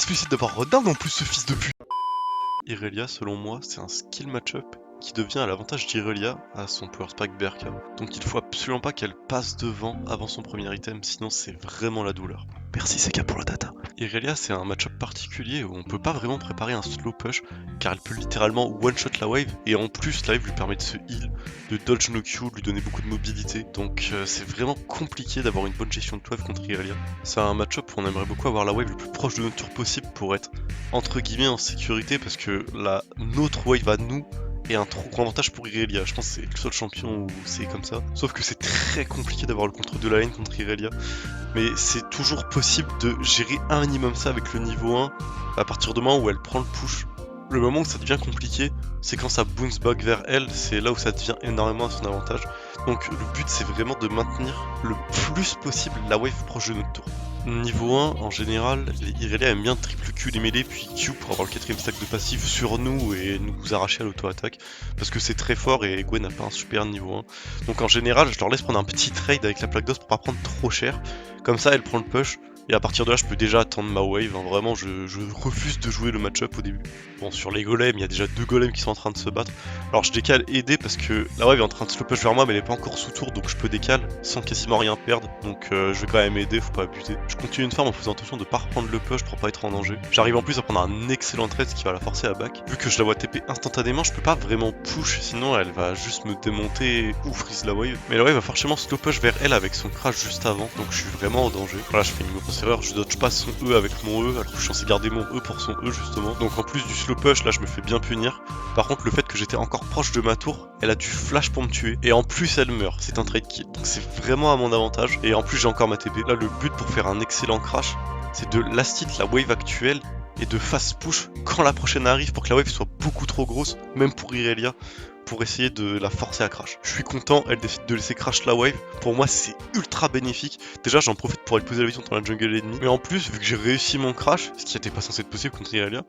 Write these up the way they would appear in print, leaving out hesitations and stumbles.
lucide d'avoir redown en plus ce fils de pute. Irelia, selon moi, c'est un skill match-up qui devient à l'avantage d'Irelia à son power spike Berka. Donc il faut absolument pas qu'elle passe devant avant son premier item, sinon c'est vraiment la douleur. Merci Seka pour la data. Irelia c'est un match-up particulier où on peut pas vraiment préparer un slow push car elle peut littéralement one-shot la wave et en plus la wave lui permet de se heal, de dodge no Q, de lui donner beaucoup de mobilité. Donc c'est vraiment compliqué d'avoir une bonne gestion de wave contre Irelia. C'est un match-up où on aimerait beaucoup avoir la wave le plus proche de notre tour possible pour être entre guillemets en sécurité parce que notre wave à nous et un trop grand avantage pour Irelia. Je pense que c'est le seul champion où c'est comme ça. Sauf que c'est très compliqué d'avoir le contrôle de la lane contre Irelia. Mais c'est toujours possible de gérer un minimum ça avec le niveau 1 à partir du moment où elle prend le push. Le moment où ça devient compliqué, c'est quand ça bounce back vers elle, c'est là où ça devient énormément à son avantage. Donc le but c'est vraiment de maintenir le plus possible la wave proche de notre tour. Niveau 1, en général, les Irelia aiment bien triple Q les mêlées puis Q pour avoir le 4ème stack de passif sur nous et nous arracher à l'auto-attaque parce que c'est très fort et Gwen n'a pas un super niveau 1. Donc en général, je leur laisse prendre un petit trade avec la plaque d'os pour pas prendre trop cher. Comme ça, elle prend le push. Et à partir de là, je peux déjà attendre ma wave, hein. Vraiment, je refuse de jouer le match-up au début. Bon, sur les golems, il y a déjà 2 golems qui sont en train de se battre. Alors je décale aider parce que la wave est en train de slow push vers moi, mais elle est pas encore sous tour, donc je peux décale sans quasiment rien perdre. Donc je vais quand même aider, faut pas abuser. Je continue une farm en faisant attention de pas reprendre le push pour pas être en danger. J'arrive en plus à prendre un excellent trade qui va la forcer à back. Vu que je la vois TP instantanément, je peux pas vraiment push, sinon elle va juste me démonter ou freeze la wave. Mais la wave va forcément slow push vers elle avec son crash juste avant, donc je suis vraiment en danger. Voilà, je fais une grosse erreur, je dodge pas son E avec mon E, alors que je suis censé garder mon E pour son E justement. Donc en plus du slow push, là je me fais bien punir. Par contre le fait que j'étais encore proche de ma tour, elle a du flash pour me tuer. Et en plus elle meurt, c'est un trade kill. Donc c'est vraiment à mon avantage. Et en plus j'ai encore ma TP. Là le but pour faire un excellent crash, c'est de last hit la wave actuelle et de fast push quand la prochaine arrive pour que la wave soit beaucoup trop grosse, même pour Irelia, pour essayer de la forcer à crash. Je suis content, elle décide de laisser crash la wave. Pour moi, c'est ultra bénéfique. Déjà, j'en profite pour aller poser la vision dans la jungle ennemie. Mais en plus, vu que j'ai réussi mon crash, ce qui n'était pas censé être possible contre Irelia,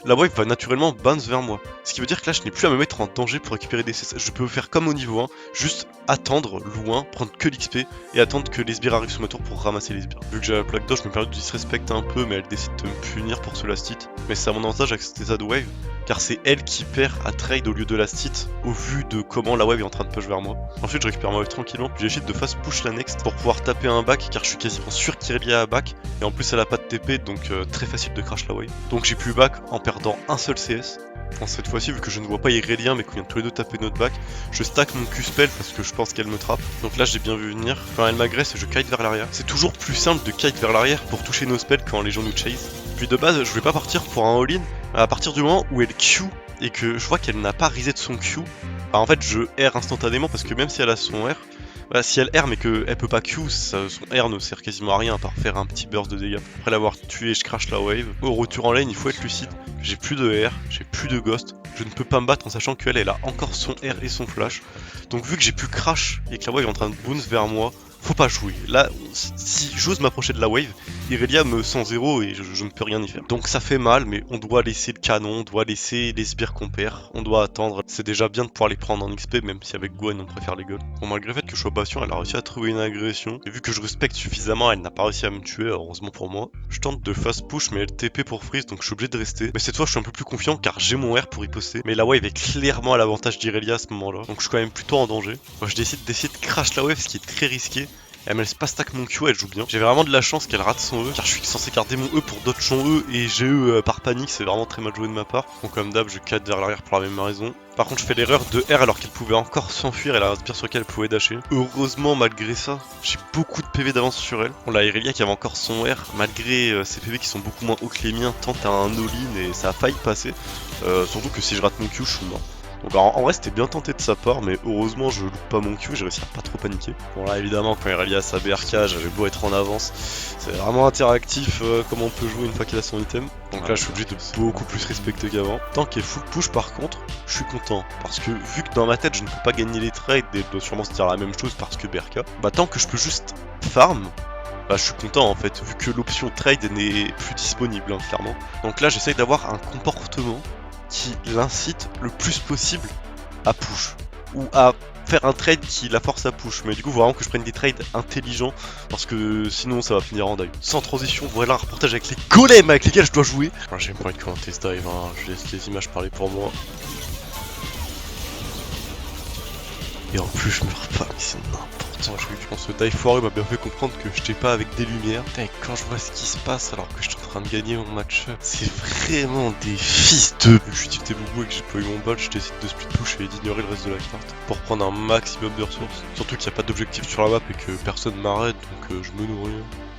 la wave va naturellement bounce vers moi. Ce qui veut dire que là, je n'ai plus à me mettre en danger pour récupérer des CS. Je peux faire comme au niveau 1, juste attendre loin, prendre que l'XP et attendre que les sbires arrivent sur ma tour pour ramasser les sbires. Vu que j'ai la plaque d'os, je me permets de disrespecter un peu, mais elle décide de me punir pour ce last hit. Mais c'est à mon avantage avec cette de wave, car c'est elle qui perd à trade au lieu de last hit, au vu de comment la wave est en train de push vers moi. Ensuite je récupère ma wave tranquillement, puis j'essaie de fast push la next pour pouvoir taper un back, car je suis quasiment sûr qu'Irelia a back, et en plus elle a pas de TP, donc très facile de crash la wave. Donc j'ai pu back en perdant un seul CS. Cette fois-ci, vu que je ne vois pas Irelia mais qu'on vient tous les deux taper notre back, je stack mon Q-spell parce que je pense qu'elle me trappe. Donc là j'ai bien vu venir. Quand elle m'agresse, je kite vers l'arrière. C'est toujours plus simple de kite vers l'arrière pour toucher nos spells quand les gens nous chase. Puis de base, je vais pas partir pour un all-in à partir du moment où elle Q et que je vois qu'elle n'a pas reset son Q. Bah, en fait je R instantanément parce que même si elle a son R, bah, si elle R mais qu'elle peut pas Q, son R ne sert quasiment à rien à part faire un petit burst de dégâts. Après l'avoir tué, je crash la wave. Au retour en lane, il faut être lucide. J'ai plus de R, j'ai plus de ghost. Je ne peux pas me battre en sachant qu'elle a encore son R et son flash. Donc vu que j'ai pu crash et que la wave est en train de bounce vers moi, faut pas jouer. Là, si j'ose m'approcher de la wave, Irelia me sent 0 et je ne peux rien y faire. Donc ça fait mal, mais on doit laisser le canon, on doit laisser les sbires qu'on perd, on doit attendre. C'est déjà bien de pouvoir les prendre en XP, même si avec Gwen on préfère les gold. Bon, malgré le fait que je sois patient, elle a réussi à trouver une agression. Et vu que je respecte suffisamment, elle n'a pas réussi à me tuer, heureusement pour moi. Je tente de fast push, mais elle TP pour freeze, donc je suis obligé de rester. Mais cette fois, je suis un peu plus confiant car j'ai mon R pour y poster. Mais la wave est clairement à l'avantage d'Irelia à ce moment-là, donc je suis quand même plutôt en danger. Moi, je décide d'essayer de crash la wave, ce qui est très risqué. Elle me laisse pas stack mon Q, elle joue bien. J'ai vraiment de la chance qu'elle rate son E, car je suis censé garder mon E pour dodge son E, et j'ai E par panique, c'est vraiment très mal joué de ma part. Donc comme d'hab, je cut vers l'arrière pour la même raison. Par contre, je fais l'erreur de R alors qu'elle pouvait encore s'enfuir, elle a un sbire sur lequel elle pouvait dasher. Heureusement, malgré ça, j'ai beaucoup de PV d'avance sur elle. On l'a Irelia qui avait encore son R, malgré ses PV qui sont beaucoup moins hauts que les miens, tente à un all-in et ça a failli passer. Surtout que si je rate mon Q, je suis mort. Donc en vrai c'était bien tenté de sa part, mais heureusement je loupe pas mon Q, j'ai réussi à pas trop paniquer. Bon là évidemment quand Irelia a sa BRK, j'avais beau être en avance, c'est vraiment interactif comment on peut jouer une fois qu'il a son item. Donc là je suis obligé de beaucoup plus respecter qu'avant. Tant qu'elle full push par contre, je suis content. Parce que vu que dans ma tête je ne peux pas gagner les trades, et je dois sûrement se dire la même chose parce que BRK, bah tant que je peux juste farm, bah je suis content en fait, vu que l'option trade n'est plus disponible hein, clairement. Donc là j'essaye d'avoir un comportement qui l'incite le plus possible à push ou à faire un trade qui la force à push. Mais du coup, faut vraiment que je prenne des trades intelligents parce que sinon ça va finir en dive. Sans transition, voilà un reportage avec les golems avec lesquels je dois jouer. Alors, j'ai pas envie de commenter ce dive, hein. Je laisse les images parler pour moi. Et en plus, je meurs pas, mais c'est n'importe quoi. Je pense que ce dive foireux m'a bien fait comprendre que j'étais pas avec des lumières. Putain, et quand je vois ce qui se passe alors que je suis en train de gagner mon match, c'est vraiment des fils de. Je suis tilté beaucoup et que j'ai pas eu mon bol, je décide de split push et d'ignorer le reste de la carte pour prendre un maximum de ressources. Surtout qu'il n'y a pas d'objectif sur la map et que personne m'arrête, donc je me nourris.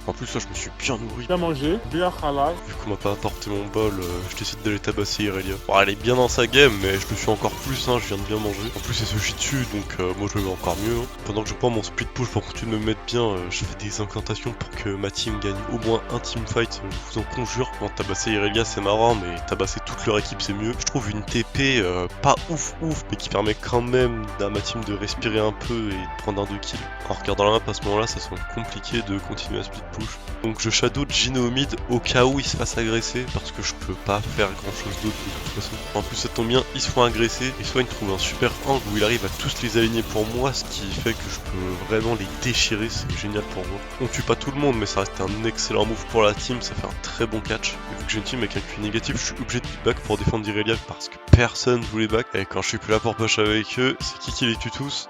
En plus, là, je me suis bien nourri. Bien mangé, bien halal. Vu qu'on m'a pas apporté mon bol, je décide d'aller tabasser Irelia. Bon, elle est bien dans sa game, mais je le suis encore plus, hein, je viens de bien manger. En plus, elle se chie dessus, donc moi je le mets encore mieux. Hein. Pendant que je prends mon split push pour continuer de me mettre bien, je fais des incantations pour que ma team gagne au moins un teamfight, je vous en conjure. Bon, tabasser Irelia, c'est marrant, mais tabasser toute leur équipe, c'est mieux. Je trouve une TP pas ouf, mais qui permet quand même à ma team de respirer un peu et de prendre un 2 kills. En regardant la map à ce moment-là, ça semble compliqué de continuer à split push. Donc je shadow Gino au mid au cas où il se fasse agresser parce que je peux pas faire grand chose d'autre de toute façon. En plus ça tombe bien, ils se font agresser et soit il trouve un super angle où il arrive à tous les aligner pour moi, ce qui fait que je peux vraiment les déchirer, c'est génial pour moi. On tue pas tout le monde mais ça reste un excellent move pour la team, ça fait un très bon catch. Et vu que j'ai une team avec un QI négatif, je suis obligé de back pour défendre Irelia parce que personne voulait back. Et quand je suis plus là pour push avec eux, c'est qui les tue tous?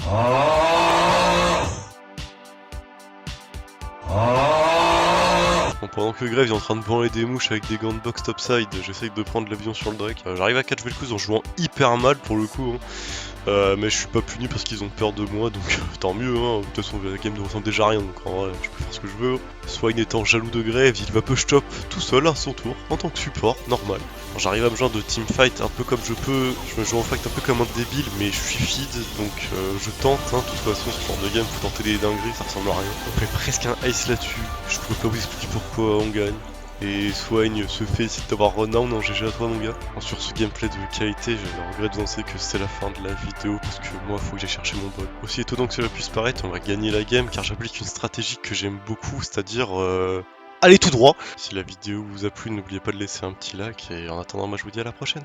Bon, pendant que Graves est en train de branler des mouches avec des gants de box topside, j'essaye de prendre l'avion sur le Drake. J'arrive à catch Vel'Koz en jouant hyper mal pour le coup, hein. Mais je suis pas puni parce qu'ils ont peur de moi, donc tant mieux, hein. De toute façon la game ne ressemble déjà à rien, donc en vrai je peux faire ce que je veux. Swine étant jaloux de Graves, il va push top tout seul à son tour, en tant que support, normal. J'arrive à me joindre de teamfight un peu comme je peux, je me joue en fight un peu comme un débile, mais je suis feed, donc je tente, hein. De toute façon ce genre de game, faut tenter des dingueries, ça ressemble à rien. On fait presque un ace là-dessus, je pourrais pas vous expliquer pourquoi on gagne. Et Swine se félicite d'avoir renown en GG à toi mon gars. Alors, sur ce gameplay de qualité, j'ai le regret de vous annoncer que c'est la fin de la vidéo parce que moi faut que j'aille chercher mon bol. Aussi étonnant que cela puisse paraître, on va gagner la game car j'applique une stratégie que j'aime beaucoup, c'est-à-dire aller tout droit. Si la vidéo vous a plu, n'oubliez pas de laisser un petit like et en attendant moi je vous dis à la prochaine.